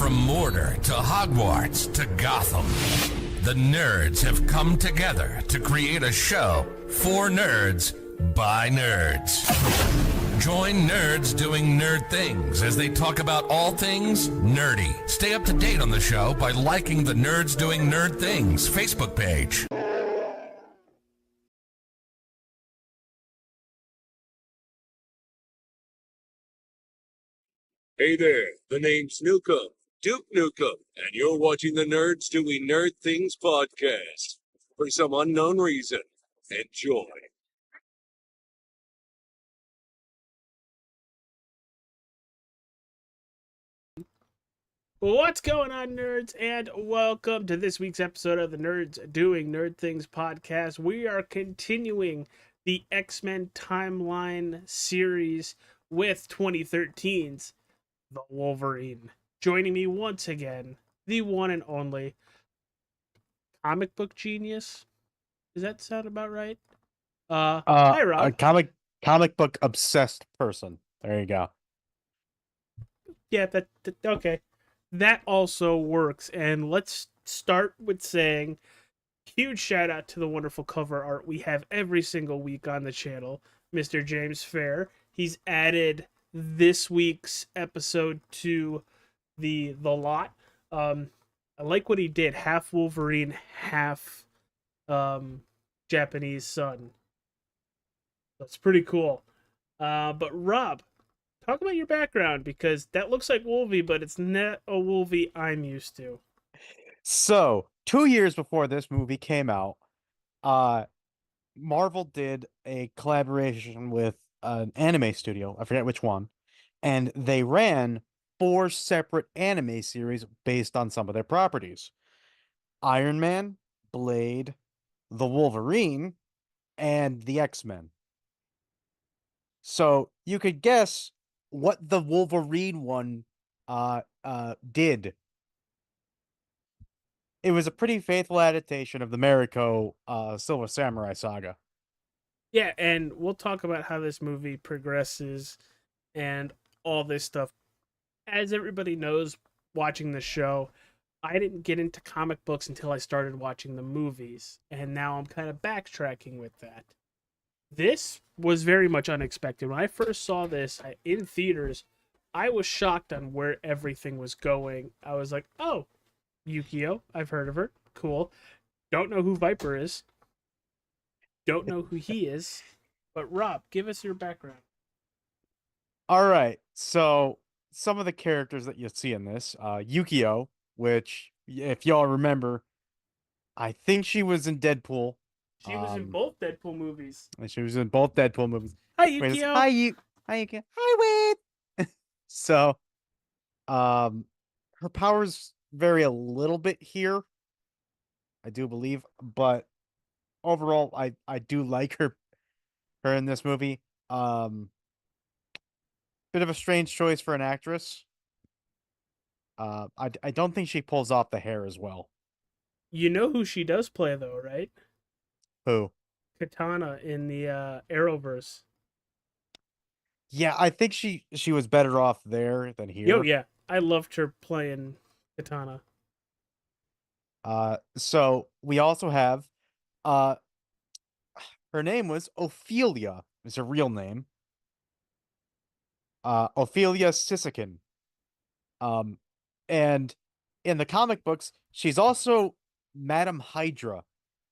From Mordor to Hogwarts to Gotham, the nerds have come together to create a show for nerds by nerds. Join nerds doing nerd things as they talk about all things nerdy. Stay up to date on the show by liking the Nerds Doing Nerd Things Facebook page. Hey there, the name's Nukem, Duke Nukem, and you're watching the Nerds Doing Nerd Things podcast. For some unknown reason, enjoy. What's going on, nerds, and welcome to this week's episode of the Nerds Doing Nerd Things podcast. We are continuing the X-Men timeline series with 2013's The Wolverine. Joining me once again, the one and only comic book genius. Does that sound about right? Hi, Rob. A comic book obsessed person. There you go. Yeah, that okay. That also works. And let's start with saying huge shout out to the wonderful cover art we have every single week on the channel, Mr. James Fair. He's added this week's episode to the lot. I like what he did. Half Wolverine, half Japanese son. That's pretty cool. But Rob, talk about your background, because that looks like Wolvie, but it's not a Wolvie I'm used to. So 2 years before this movie came out, Marvel did a collaboration with an anime studio. I forget which one. And they ran 4 separate anime series based on some of their properties. Iron Man, Blade, the Wolverine, and the X-Men. So you could guess what the Wolverine one did. It was a pretty faithful adaptation of the Mariko Silver Samurai saga. Yeah, and we'll talk about how this movie progresses and all this stuff. As everybody knows, watching the show, I didn't get into comic books until I started watching the movies, and now I'm kind of backtracking with that. This was very much unexpected. When I first saw this in theaters, I was shocked on where everything was going. I was like, oh, Yukio, I've heard of her. Cool. Don't know who Viper is. Don't know who he is. But Rob, give us your background. All right. So some of the characters that you see in this, Yukio, which, if y'all remember, I think she was in Deadpool. She was in both Deadpool movies. She was in both Deadpool movies. Hi, Yukio. Hi, Yukio. Hi, Wade. So, her powers vary a little bit here, I do believe, but overall, I do like her in this movie. Bit of a strange choice for an actress. I don't think she pulls off the hair as well. You know who she does play, though, right? Who? Katana in the Arrowverse. Yeah, I think she was better off there than here. Yo, yeah, I loved her playing Katana. So we also have, her name was Ophelia. Is her real name. Ophelia Sisakin. And in the comic books, she's also Madam Hydra.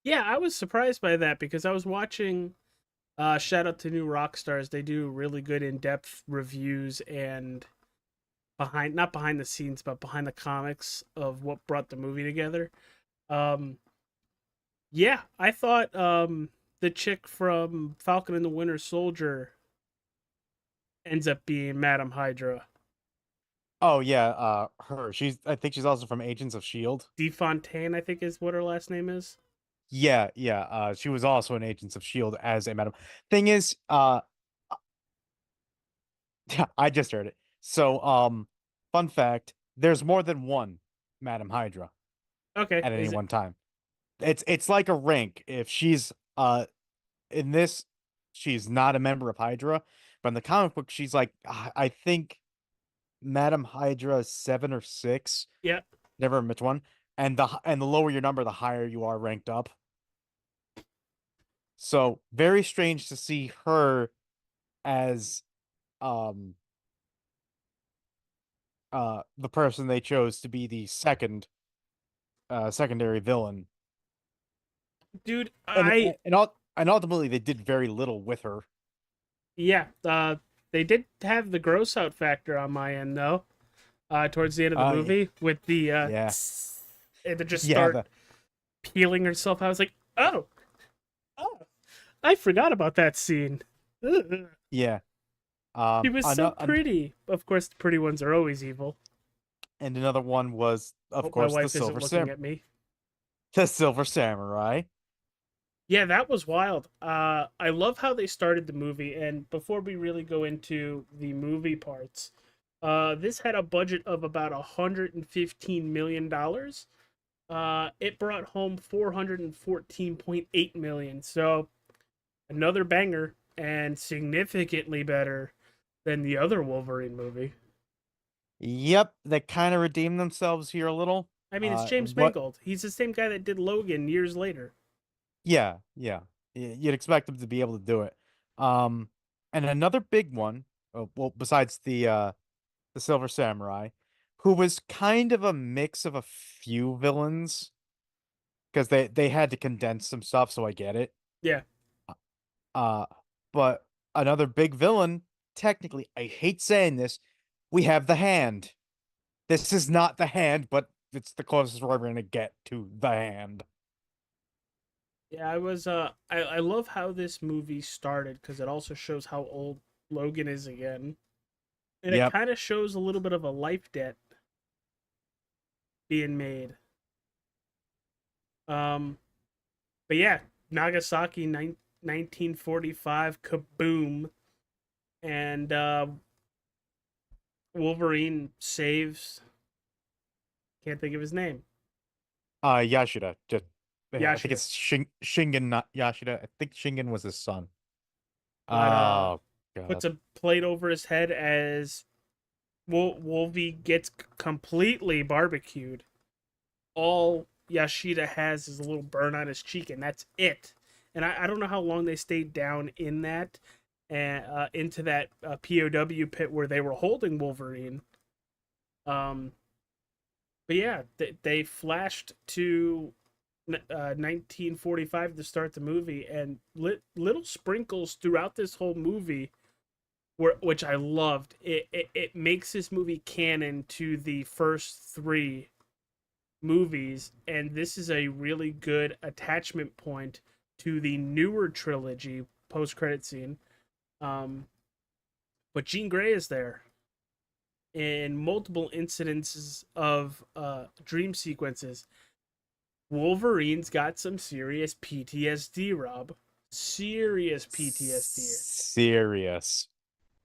Yeah, I was surprised by that, because I was watching shout out to New Rockstars. They do really good in-depth reviews and not behind the scenes, but behind the comics of what brought the movie together. Yeah, I thought the chick from Falcon and the Winter Soldier ends up being Madam Hydra. Oh yeah, her. I think she's also from Agents of S.H.I.E.L.D. DeFontaine, I think, is what her last name is. Yeah. She was also in Agents of S.H.I.E.L.D. as a madam. Thing is, yeah, I just heard it. So, fun fact, there's more than one Madam Hydra. Okay. At any one time. It's like a rank. If she's in this, she's not a member of Hydra, but in the comic book, she's like, I think Madam Hydra 7 or 6. Yeah, Never remember which one. And the lower your number, the higher you are ranked up. So very strange to see her as um the person they chose to be the secondary villain. dude, And ultimately they did very little with her. yeah, they did have the gross out factor on my end though. Towards the end of the Yeah, movie with the yeah. and to just Yeah, start peeling herself. I was like, oh, I forgot about that scene. Ugh. yeah. She was so Ano- an- pretty. Of course, the pretty ones are always evil. and another one was, of Hope my course, wife isn't looking at me. the Silver Samurai. Yeah, that was wild. I love how they started the movie. And before we really go into the movie parts, this had a budget of about $115 million. It brought home 414.8 million. So another banger and significantly better than the other Wolverine movie. Yep, they kind of redeemed themselves here a little. I mean, it's James What? Mangold. He's the same guy that did Logan years later. Yeah, yeah. You'd expect them to be able to do it. Um, and another big one, well, besides the Silver Samurai, who was kind of a mix of a few villains because they had to condense some stuff, so I get it. Yeah. Uh, but another big villain, technically, I hate saying this, we have the Hand. This is not the Hand, but it's the closest we're ever gonna get to the Hand. Yeah, I love how this movie started because it also shows how old Logan is again. And it Yep. kind of shows a little bit of a life debt being made. Um but yeah, Nagasaki 1945 kaboom, and Wolverine saves, can't think of his name. Yashida. Just I think Yashida. it's Shingen, not Yashida. I think Shingen was his son. But Oh puts God. a plate over his head as Wolvie gets completely barbecued. All Yashida has is a little burn on his cheek, and that's it. And I don't know how long they stayed down in that, and into that POW pit where they were holding Wolverine. Um, but yeah, they flashed to 1945 to start the movie, and little sprinkles throughout this whole movie which I loved. It makes this movie canon to the first three movies, and this is a really good attachment point to the newer trilogy post credit scene. Um, but Jean Grey is there in multiple incidences of dream sequences. Wolverine's got some serious PTSD, Rob. Serious PTSD. Serious.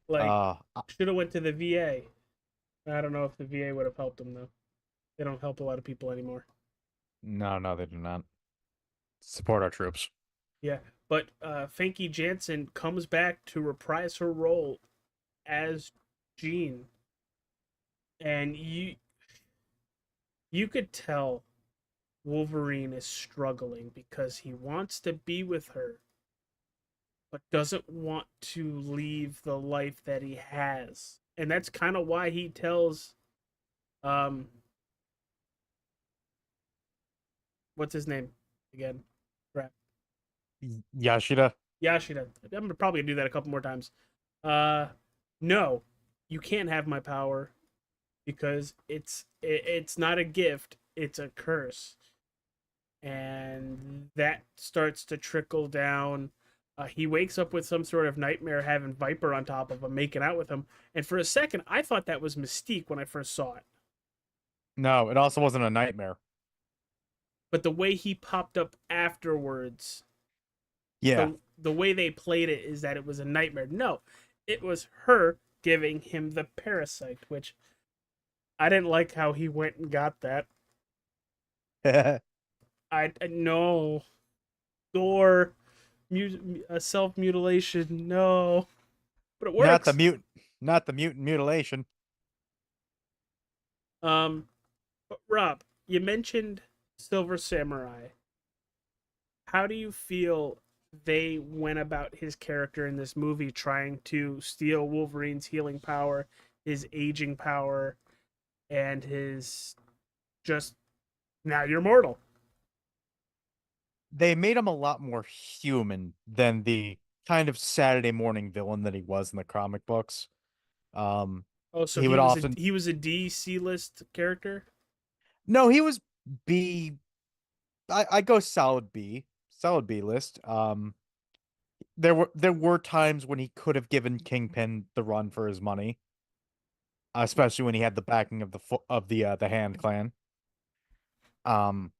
Like, Uh, should have went to the VA. I don't know if the VA would have helped him though. They don't help a lot of people anymore. no, they do not support our troops. Yeah, but Fanky Jansen comes back to reprise her role as Jean, and you could tell Wolverine is struggling because he wants to be with her, but doesn't want to leave the life that he has, and that's kind of why he tells, um, what's his name again? Crap. Yashida. Yashida. I'm probably gonna do that a couple more times. Uh, no, you can't have my power because it's not a gift; it's a curse, and that starts to trickle down. He wakes up with some sort of nightmare, having Viper on top of him, making out with him, and for a second, I thought that was Mystique when I first saw it. No, it also wasn't a nightmare. But the way he popped up afterwards, Yeah. the way they played it is that it was a nightmare. No, it was her giving him the parasite, which I didn't like how he went and got that. I no, or self mutilation. No, but it Not the works. mutant, not the mutant mutilation. But Rob, you mentioned Silver Samurai. How do you feel they went about his character in this movie trying to steal Wolverine's healing power, his aging power, and his just now you're mortal? They made him a lot more human than the kind of Saturday morning villain that he was in the comic books. Um, Oh, so he would often he was a DC list character. no, he was B. I go solid B list. There were times when he could have given Kingpin the run for his money, especially when he had the backing of the Hand Clan. Um,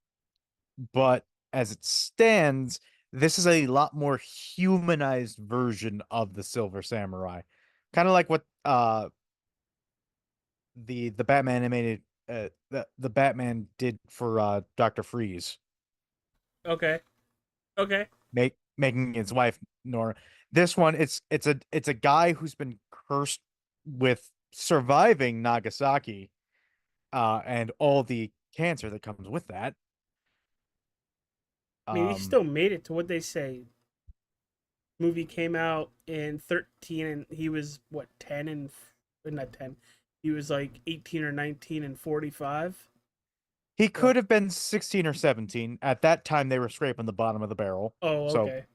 but as it stands, this is a lot more humanized version of the Silver Samurai, kind of like what the Batman animated the Batman did for Dr. Freeze, Okay, okay. making his wife Nora. This one, it's a guy who's been cursed with surviving Nagasaki, and all the cancer that comes with that. I mean, he Um, still made it to what they say. Movie came out in 13, and he was what 10 and not 10. He was like 18 or 19 and 45. he So, could have been 16 or 17. At that time, they were scraping the bottom of the barrel. oh, So okay.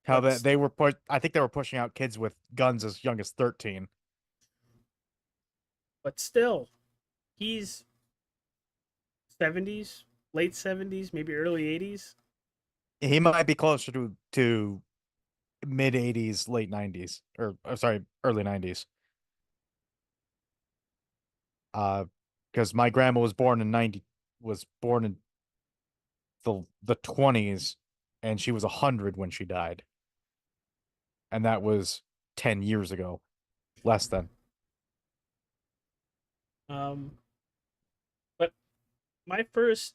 how But that they were put, I think they were pushing out kids with guns as young as 13. still, he's 70s, late 70s, maybe early 80s. He might be closer to mid 80s, late 90s, or sorry, early 90s. Because my grandma was born in the 20s, and she was 100 when she died, and that was 10 years ago, less than. Um, but my first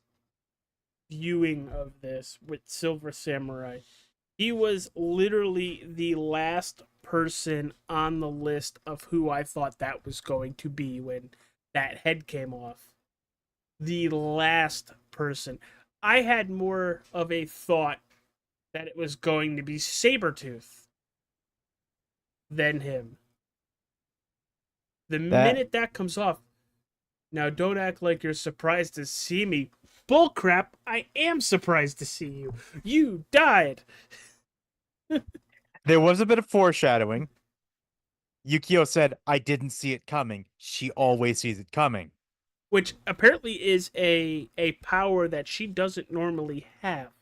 viewing of this with Silver Samurai, he was literally the last person on the list of who I thought that was going to be when that head came off. The last person. I had more of a thought that it was going to be Sabretooth than him. The That minute that comes off, now don't act like you're surprised to see me. Bullcrap, I am surprised to see you. You died. There was a bit of foreshadowing. Yukio said, "I didn't see it coming." She always sees it coming. Which apparently is a power that she doesn't normally have.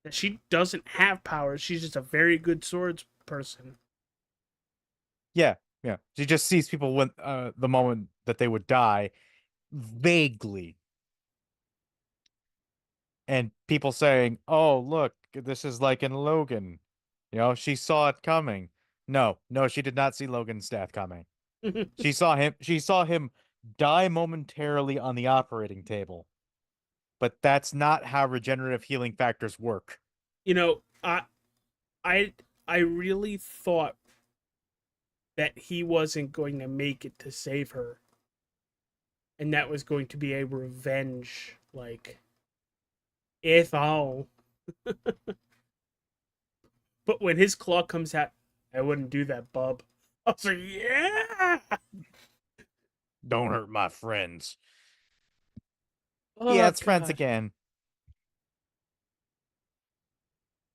That she doesn't have powers. She's just a very good swords person. Yeah, yeah. She just sees people when the moment that they would die vaguely, and people saying, "Oh, look, this is like in Logan." She saw it coming. No, no, she did not see Logan's death coming. She saw him die momentarily on the operating table. But that's not how regenerative healing factors work. you know, I I really thought that he wasn't going to make it to save her, and that was going to be a revenge, like if all. But when his claw comes out, I wouldn't do that, bub. I was like, yeah. Don't hurt my friends. Yeah, Oh it's friends god. again.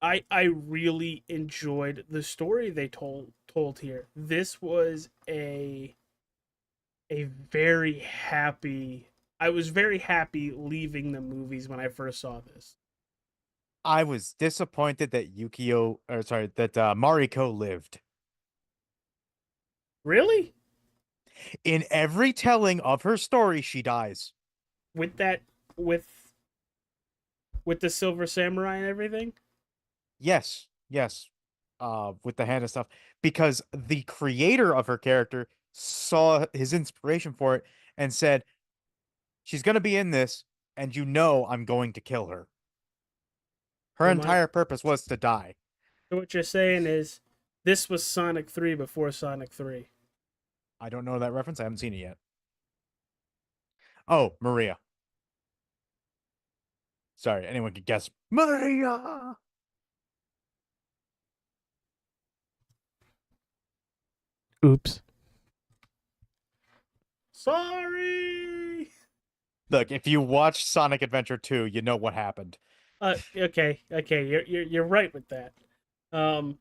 I really enjoyed the story they told here. This was a very happy. I was very happy leaving the movies when I first saw this. I was disappointed that Mariko lived. Really? In every telling of her story, she dies. With that with with the Silver Samurai and everything? Yes, yes. With the hand and stuff. Because the creator of her character saw his inspiration for it and said, "She's gonna be in this, and I'm going to kill her." Her So my entire purpose was to die. so what you're saying is this was Sonic 3 before Sonic 3. I don't know that reference. I haven't seen it yet. Oh, Maria. Sorry, anyone could guess. Maria. Oops. Sorry. Look, if you watch Sonic Adventure 2, you know what happened. Okay. You're right with that. Um,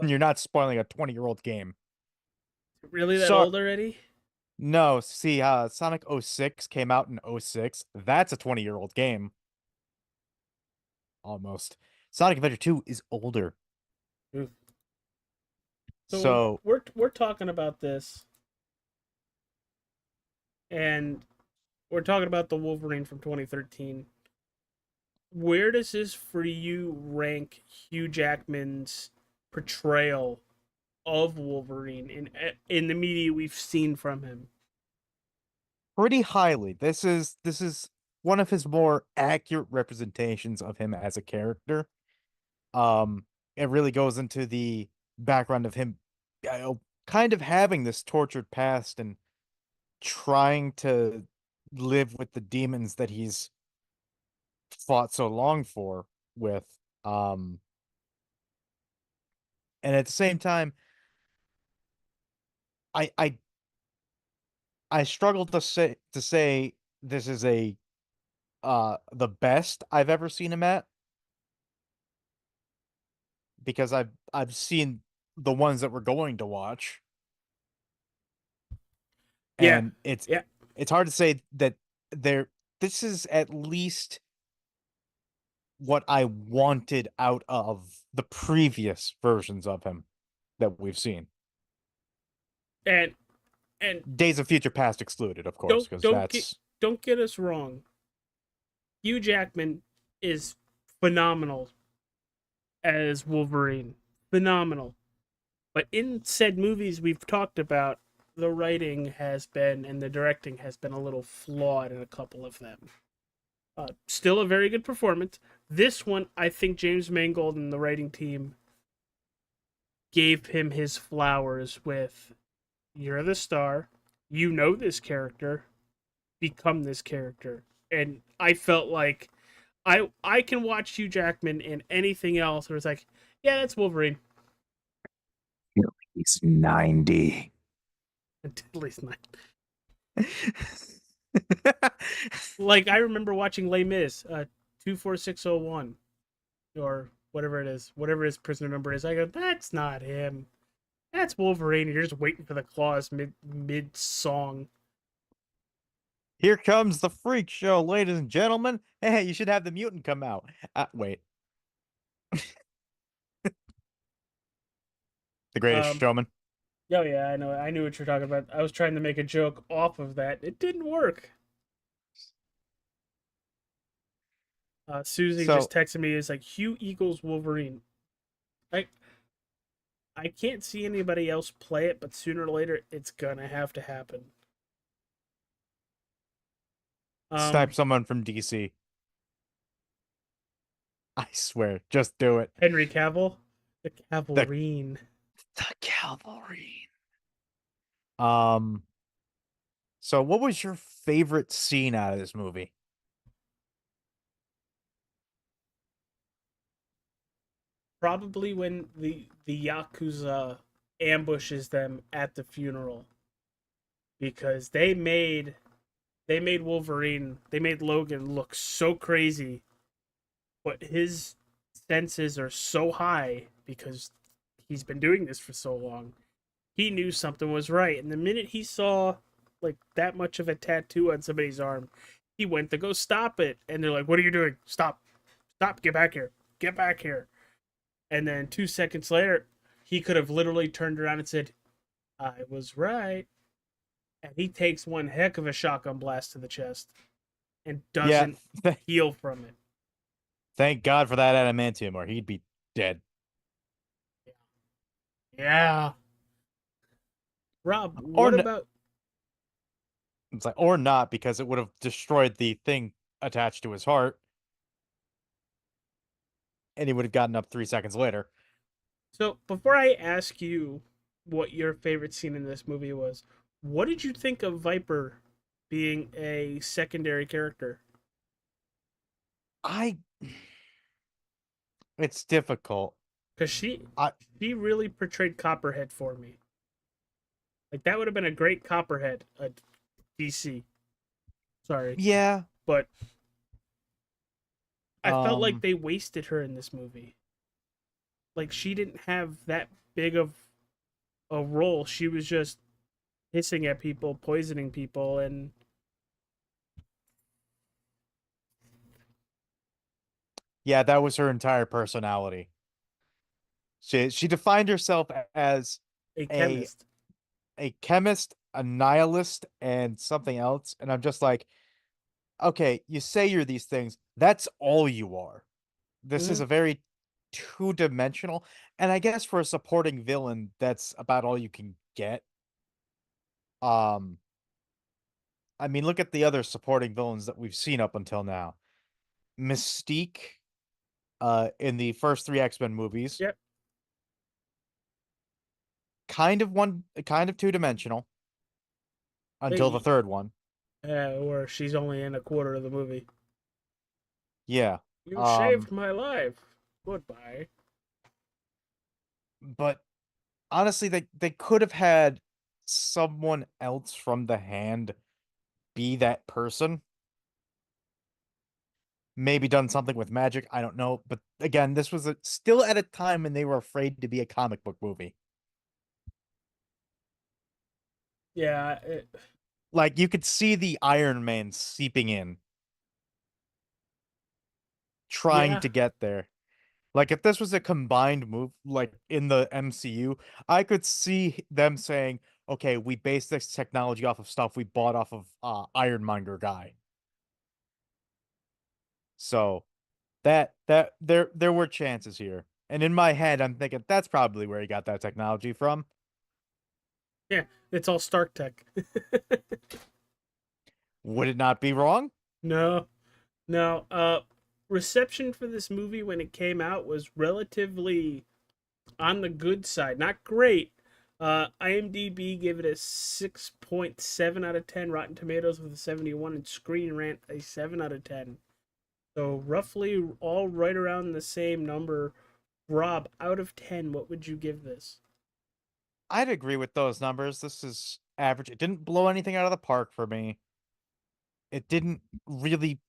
You're not spoiling a 20-year-old game. really that So old already? no, see, Sonic '06 came out in '06. That's a 20-year-old game, almost. Sonic Adventure 2 is older. Oof. So So we're talking about this, and we're talking about the Wolverine from 2013. Where does this for you rank Hugh Jackman's portrayal of Wolverine in the media we've seen from him? pretty highly. This is one of his more accurate representations of him as a character. It really goes into the background of him kind of having this tortured past and trying to live with the demons that he's fought so long for with um and at the same time I I I struggle to say this is a the best I've ever seen him at because I've seen the ones that we're going to watch Yeah, and yeah, it's hard to say that there this is at least what I wanted out of the previous versions of him that we've seen. and and Days of Future Past excluded, of course, don't because don't get that's don't get us wrong. Hugh Jackman is phenomenal as Wolverine, phenomenal. But in said movies we've talked about, the writing has been and the directing has been a little flawed in a couple of them. Still a very good performance. This one, I think James Mangold and the writing team gave him his flowers with you're the star, you know this character, become this character. And I felt like I can watch Hugh Jackman in anything else where it's like, yeah, that's Wolverine. he's 90. At least not. Like I remember watching Les Mis, 24601 or whatever it is, whatever his prisoner number is. I go, that's not him. That's Wolverine. You're just waiting for the claws mid song. Here comes the freak show, ladies and gentlemen. Hey, you should have the mutant come out. Wait, the greatest Um, showman. oh yeah, I know. I knew what you're talking about. I was trying to make a joke off of that. It didn't work. Susie just So, texted me. Is like Hugh equals Wolverine. I I can't see anybody else play it, but sooner or later it's gonna have to happen. snipe Um, someone from DC. I swear, just do it. Henry Cavill, the The Cavalrine. the cavalry. Um. So, what was your favorite scene out of this movie? Probably when the Yakuza ambushes them at the funeral because they made Wolverine, they made Logan look so crazy, but his senses are so high because he's been doing this for so long. He knew something was right, and the minute he saw like that much of a tattoo on somebody's arm, he went to go stop it, and they're like, "What are you doing? Stop! Stop! Get back here! Get back here!" And then 2 seconds later, he could have literally turned around and said, "I was right." And he takes one heck of a shotgun blast to the chest and Yeah, doesn't heal from it. thank God for that adamantium, or he'd be dead. Yeah. Rob, Or what about it's like, or not, because it would have destroyed the thing attached to his heart, and he would have gotten up 3 seconds later. so before I ask you what your favorite scene in this movie was, what did you think of Viper being a secondary character? I it's difficult. Because she I she really portrayed Copperhead for me. Like that would have been a great Copperhead, DC. Sorry, yeah, but I felt like um they wasted her in this movie. Like she didn't have that big of a role. She was just hissing at people, poisoning people, and yeah, that was her entire personality. She defined herself as a a chemist. a chemist, a nihilist, and something else. And I'm just like, okay, you say you're these things. That's all you are. This is Mm-hmm. a very two-dimensional, and I guess for a supporting villain, that's about all you can get. Um, I mean, look at the other supporting villains that we've seen up until now. Mystique, in the first three X-Men movies, Yep. kind of two-dimensional until the Hey, third one. or she's only in a quarter of the movie. Yeah. You Um, saved my life. Goodbye. but honestly, they could have had someone else from the Hand be that person. Maybe done something with magic. I don't know. But again, this was still at a time when they were afraid to be a comic book movie. Yeah, Like you could see the Iron Man seeping in, trying yeah. to get there. Like if this was a combined move, like in the MCU, I could see them saying, "Okay, we based this technology off of stuff we bought off of Ironmonger guy." So that there were chances here. And in my head, I'm thinking that's probably where he got that technology from. Yeah, it's all Stark Tech. Would it not be wrong? No, no. Reception for this movie when it came out was relatively on the good side. Not great. IMDb gave it a 6.7 out of 10. Rotten Tomatoes with a 71, and Screen Rant a 7 out of 10. So roughly all right around the same number. Rob, out of 10, what would you give this? I'd agree with those numbers. This is average. It didn't blow anything out of the park for me. It didn't really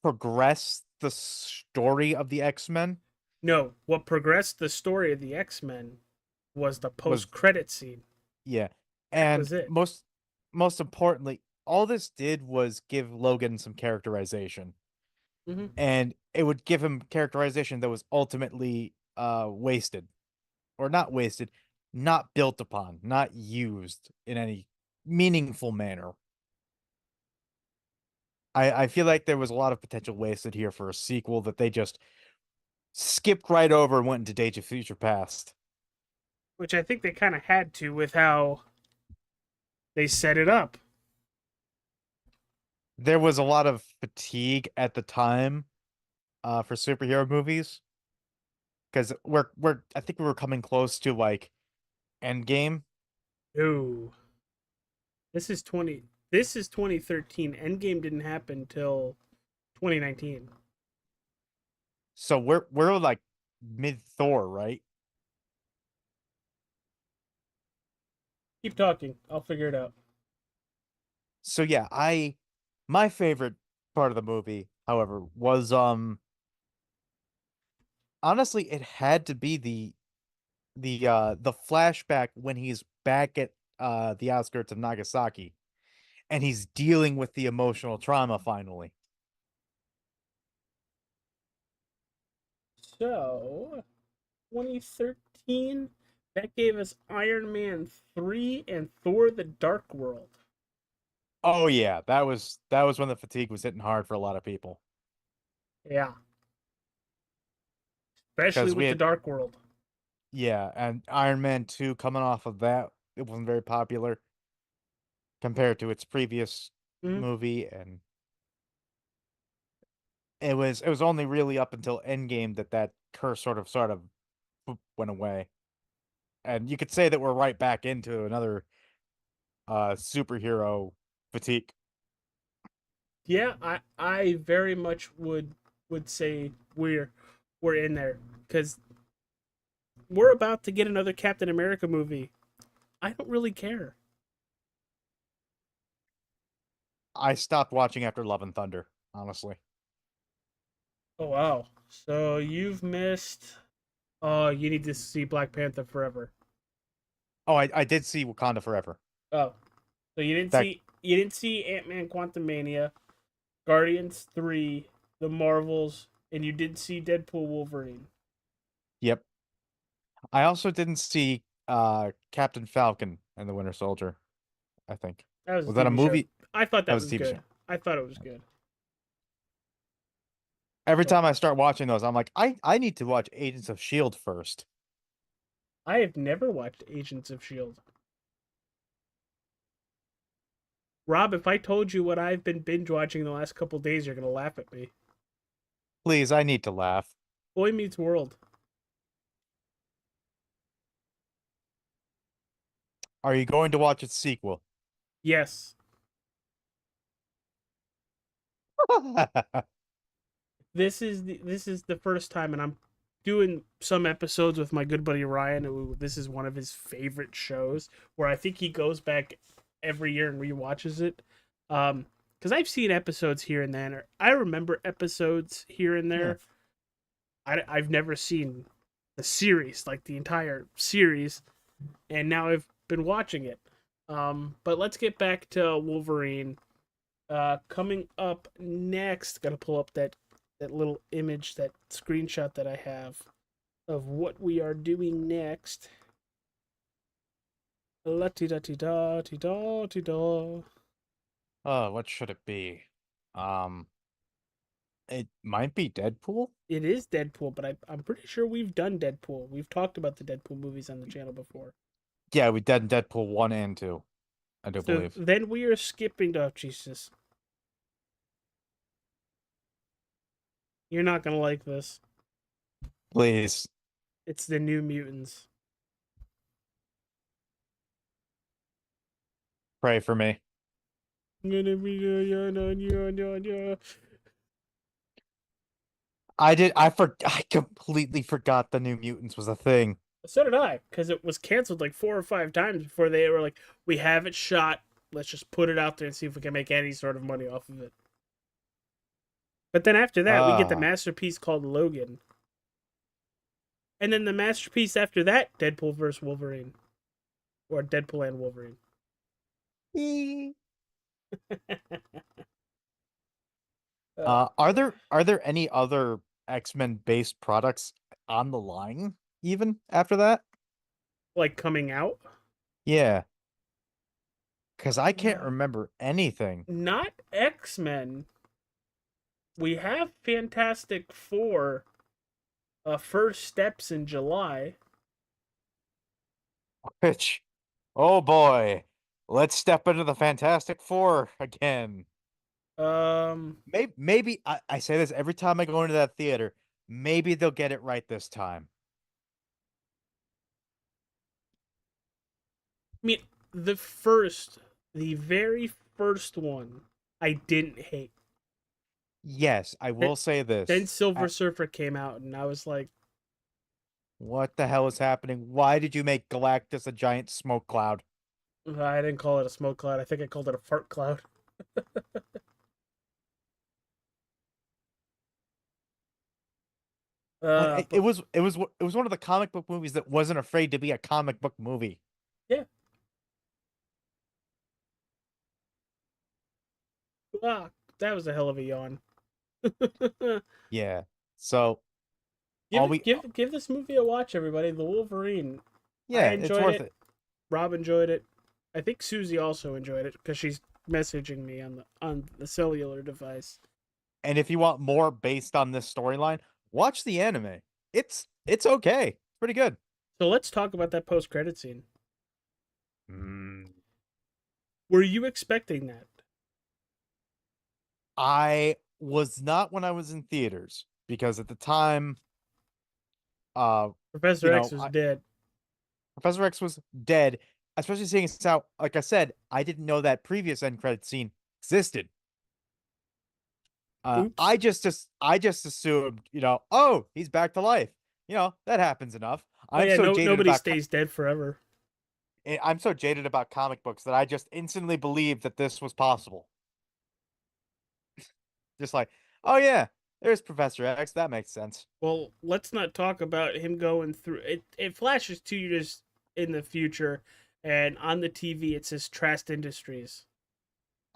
progress the story of the X-Men. No, what progressed the story of the X-Men was the Was post-credit scene. yeah. That And was it. most importantly, all this did was give Logan some characterization. Hmm. And it would give him characterization that was ultimately wasted. Or not wasted, not built upon, not used in any meaningful manner. I feel like there was a lot of potential wasted here for a sequel that they just skipped right over and went into Days of Future Past. Which I think they kind of had to with how they set it up. There was a lot of fatigue at the time for superhero movies because we're I think we were coming close to like Endgame. No, this is 20. This is 2013. Endgame didn't happen till 2019. So we're like mid Thor, right? Keep talking. I'll figure it out. So yeah, I my favorite part of the movie, however, was honestly it had to be the flashback when he's back at the outskirts of Nagasaki and he's dealing with the emotional trauma finally. So, 2013, that gave us Iron Man 3 and Thor the Dark World. Oh yeah, that was when the fatigue was hitting hard for a lot of people Yeah, especially because we with the had Dark World. yeah, and Iron Man 2 coming off of that, it wasn't very popular compared to its previous Mhm. movie and it was only really up until Endgame that that curse sort of went away. And you could say that we're right back into another superhero fatigue. Yeah, I very much would say we're in there because we're about to get another Captain America movie. I don't really care. I stopped watching after Love and Thunder, honestly. Oh wow! So you've missed. Oh, you need to see Black Panther Forever. Oh, I did see Wakanda Forever. Oh, so That you didn't see Ant Man Quantumania, Guardians 3, The Marvels, and you did see Deadpool Wolverine. Yep. I also didn't see Captain Falcon and the Winter Soldier, I think. That was a Was that a TV show. movie? I thought That that was a was TV good. show. I thought it was good. Every But time I start watching those, I'm like, I need to watch Agents of Shield first. I have never watched Agents of Shield. Rob, if I told you what I've been binge watching the last couple days, you're gonna laugh at me. Please, I need to laugh. Boy Meets World. Are you going to watch its sequel? Yes, this is the first time, and I'm doing some episodes with my good buddy Ryan. Who this is one of his favorite shows, where I think he goes back every year and rewatches it. Because I've seen episodes here and then, or I remember episodes here and Yeah. there. I've never seen the series, like the entire series, and now I've been watching it. But let's get back to Wolverine. Coming up next, gotta pull up that little image, that screenshot that I have of what we are doing next. La ti da ti da ti da ti da. Oh, what should it be? Um, it might be Deadpool. It is Deadpool, but I'm pretty sure we've done Deadpool. We've talked about the Deadpool movies on the channel before. Yeah, we did Deadpool 1 and 2, I do So believe. then we are skipping to, oh, Jesus. You're not gonna like this. Please, It's the New Mutants. pray for me. I completely forgot the New Mutants was a thing. So did I, because it was canceled like 4 or 5 times before they were like, we have it shot. Let's just put it out there and see if we can make any sort of money off of it. But then after that, we get the Ah, masterpiece called Logan. And then the masterpiece after that, Deadpool vs. Wolverine. Or Deadpool and Wolverine. are there any other X-Men based products on the line even after that? Like coming out? Yeah, because I can't Uh, remember anything. Not X-Men. We have Fantastic Four first steps in July. Which, oh boy, let's step into the Fantastic Four again. Um, Maybe I say this every time I go into that theater. Maybe they'll get it right this time. I mean, the very first one, I didn't hate. Yes, I Then, will say then this. Silver Surfer came out, and I was like, What the hell is happening? Why did you make Galactus a giant smoke cloud? I didn't call it a smoke cloud. I think I called it a fart cloud. It But was it was one of the comic book movies that wasn't afraid to be a comic book movie. yeah, ah, that was a hell of a yawn. Yeah. So give all it, we give this movie a watch, everybody. The Wolverine. I yeah, it's enjoyed worth it. it. Rob enjoyed it. I think Susie also enjoyed it because she's messaging me on the cellular device. And if you want more based on this storyline, watch the anime. It's okay. It's pretty good. So let's talk about that post credit scene. Mm, Were you expecting that? I was not when I was in theaters because at the time, uh, Professor X was I, dead. Professor X was dead. Especially seeing it's out, like I said, I didn't know that previous end credit scene existed. Oops. I just assumed, oh, he's back to life. That happens enough. Oh yeah, nobody stays dead forever. I'm so jaded about comic books that I just instantly believed that this was possible. Just like, oh yeah, there's Professor X. That makes sense. Well, let's not talk about him going through it. It flashes 2 years in the future, and on the TV it says Trust Industries.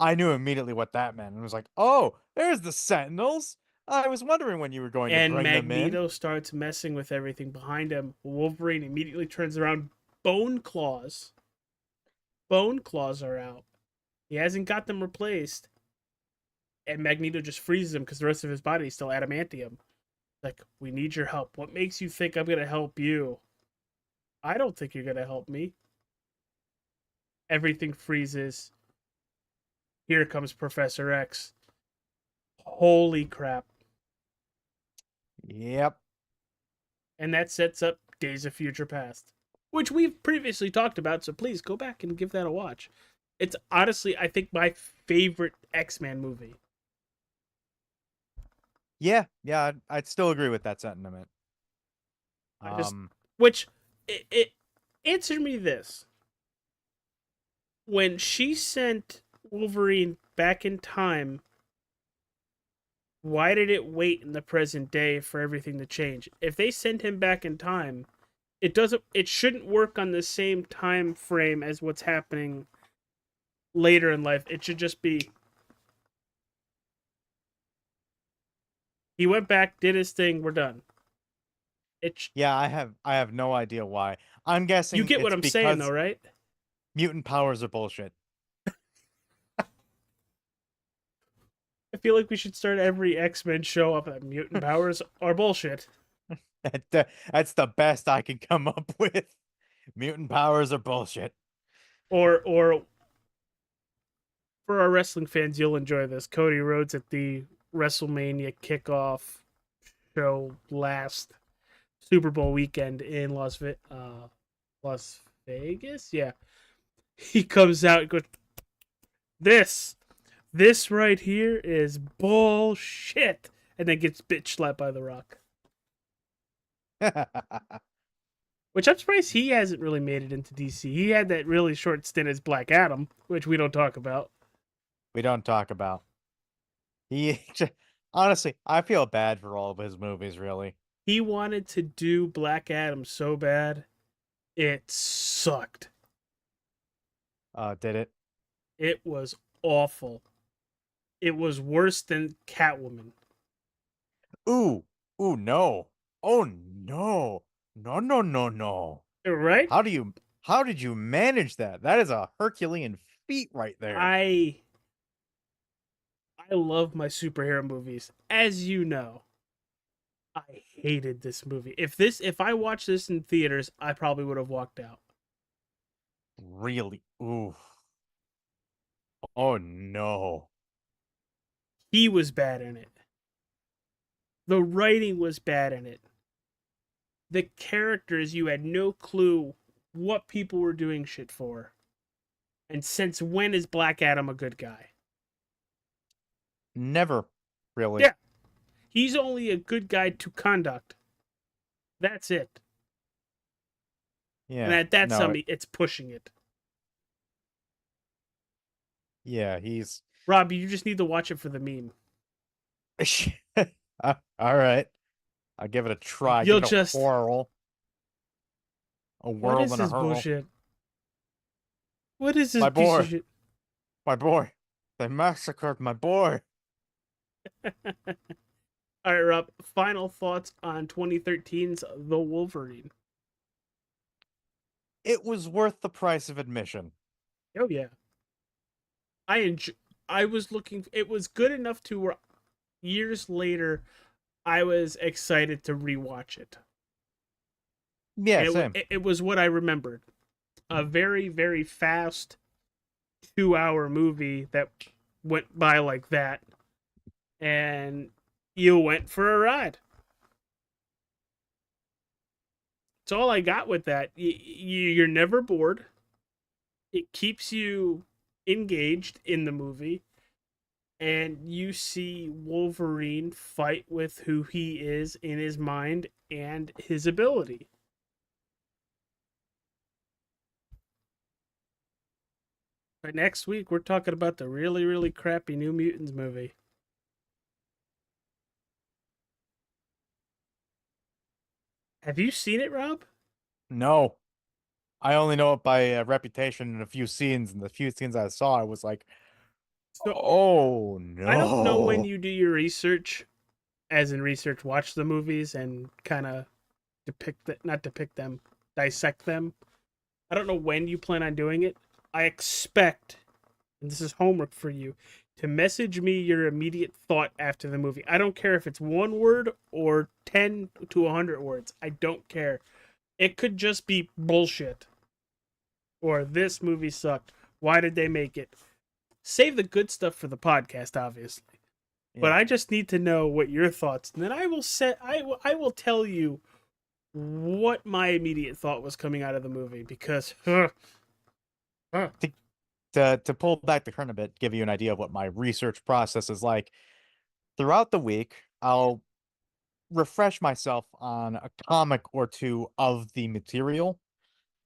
I knew immediately what that meant and was like, oh, there's the Sentinels. I was wondering when you were going to And bring them in. Magneto starts messing with everything behind him. Wolverine immediately turns around. Bone claws. Bone claws are out. He hasn't got them replaced. And Magneto just freezes him because the rest of his body is still adamantium. Like, we need your help. What makes you think I'm going to help you? I don't think you're going to help me. Everything freezes. Here comes Professor X. Holy crap. Yep. And that sets up Days of Future Past, which we've previously talked about, so please go back and give that a watch. It's honestly, I think, my favorite X-Men movie. Yeah, I'd still agree with that sentiment. Which, it answer me this. When she sent Wolverine back in time, why did it wait in the present day for everything to change? If they send him back in time, it shouldn't work on the same time frame as what's happening later in life. It should just be he went back, did his thing, we're done. Yeah, I have no idea why. I'm guessing you get what I'm saying though, right? Mutant powers are bullshit. I feel like we should start every X-Men show up at mutant powers are bullshit. That's the best I can come up with. Mutant powers are bullshit. Or for our wrestling fans, you'll enjoy this. Cody Rhodes at the WrestleMania kickoff show last Super Bowl weekend in Las Vegas. Yeah, he comes out and goes, "This right here is bullshit," and then gets bitch slapped by The Rock. Which I'm surprised he hasn't really made it into DC. He had that really short stint as Black Adam, which we don't talk about. We don't talk about. He honestly, I feel bad for all of his movies, really. He wanted to do Black Adam so bad, it sucked. Did it? It was awful. It was worse than Catwoman. Ooh, no. Oh no. No. Right? How did you manage that? That is a Herculean feat right there. I love my superhero movies. As you know, I hated this movie. If I watched this in theaters, I probably would have walked out. Really? Ooh. Oh no. He was bad in it. The writing was bad in it. The characters, you had no clue what people were doing shit for. And since when is Black Adam a good guy? Never, really. Yeah. He's only a good guy to conduct. That's it. Yeah. And that's something, it's pushing it. Yeah, he's Rob, you just need to watch it for the meme. all right. I'll give it a try. You'll give it just a whirl. A what whirl is and a this hurl. bullshit? What is this My piece boy. of shit? My boy. They massacred my boy. All right, Rob. Final thoughts on 2013's The Wolverine. It was worth the price of admission. Oh yeah. I was looking. It was good enough to where years later, I was excited to rewatch it. Yeah, And same. it was what I remembered. A very, very fast 2-hour movie that went by like that. And you went for a ride. That's all I got with that. You're never bored. It keeps you engaged in the movie. and you see Wolverine fight with who he is in his mind and his ability. But next week, we're talking about the really, really crappy New Mutants movie. Have you seen it, Rob? No, I only know it by reputation and a few scenes, and the few scenes I saw, I was like, So oh I don't know when no. you do your research, as in research, watch the movies and kind of not depict them, dissect them. I don't know when you plan on doing it. I expect, and this is homework for you, to message me your immediate thought after the movie. I don't care if it's one word or 10 to 100 words. I don't care. It could just be bullshit. Or this movie sucked. Why did they make it? Save the good stuff for the podcast, obviously. But Yeah. I just need to know what your thoughts, and then I will tell you what my immediate thought was coming out of the movie, because To pull back the curtain a bit, give you an idea of what my research process is like. Throughout the week, I'll refresh myself on a comic or two of the material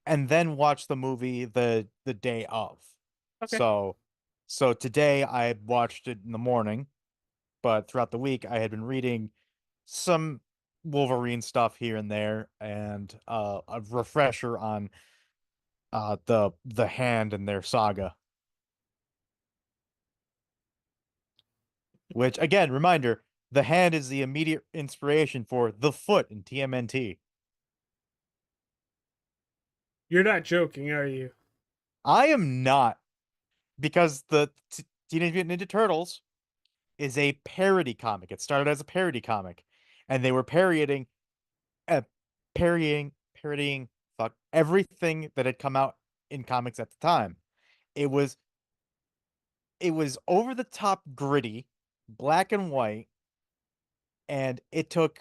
and then watch the movie the day of. okay. So so today I watched it in the morning, but throughout the week I had been reading some Wolverine stuff here and there, and a refresher on the Hand and their saga. Which again, reminder, the Hand is the immediate inspiration for the Foot in TMNT. You're not joking, are you? I am not, because the Teenage Mutant Ninja Turtles is a parody comic. It started as a parody comic, and they were uh, parodying fuck everything that had come out in comics at the time. It was it was over the top gritty, black and white, and it took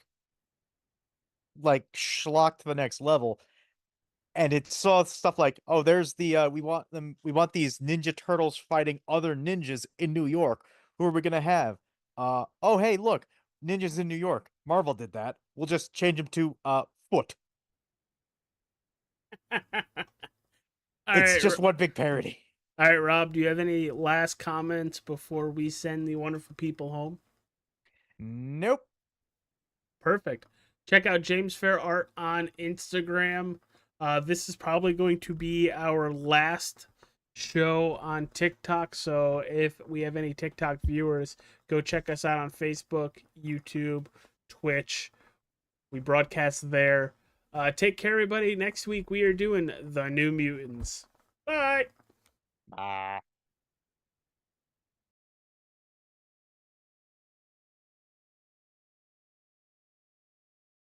like schlock to the next level. And it saw stuff like, oh, there's we want these Ninja Turtles fighting other ninjas in New York. Who are we gonna have? Oh, hey, look, ninjas in New York. Marvel did that. We'll just change them to Foot. all It's right, just one big parody. all right, Rob. Do you have any last comments before we send the wonderful people home? Nope. Perfect. Check out James Fair Art on Instagram. This is probably going to be our last show on TikTok. So if we have any TikTok viewers, go check us out on Facebook, YouTube, Twitch. We broadcast there. Take care, everybody. Next week we are doing the New Mutants. Bye. Bye.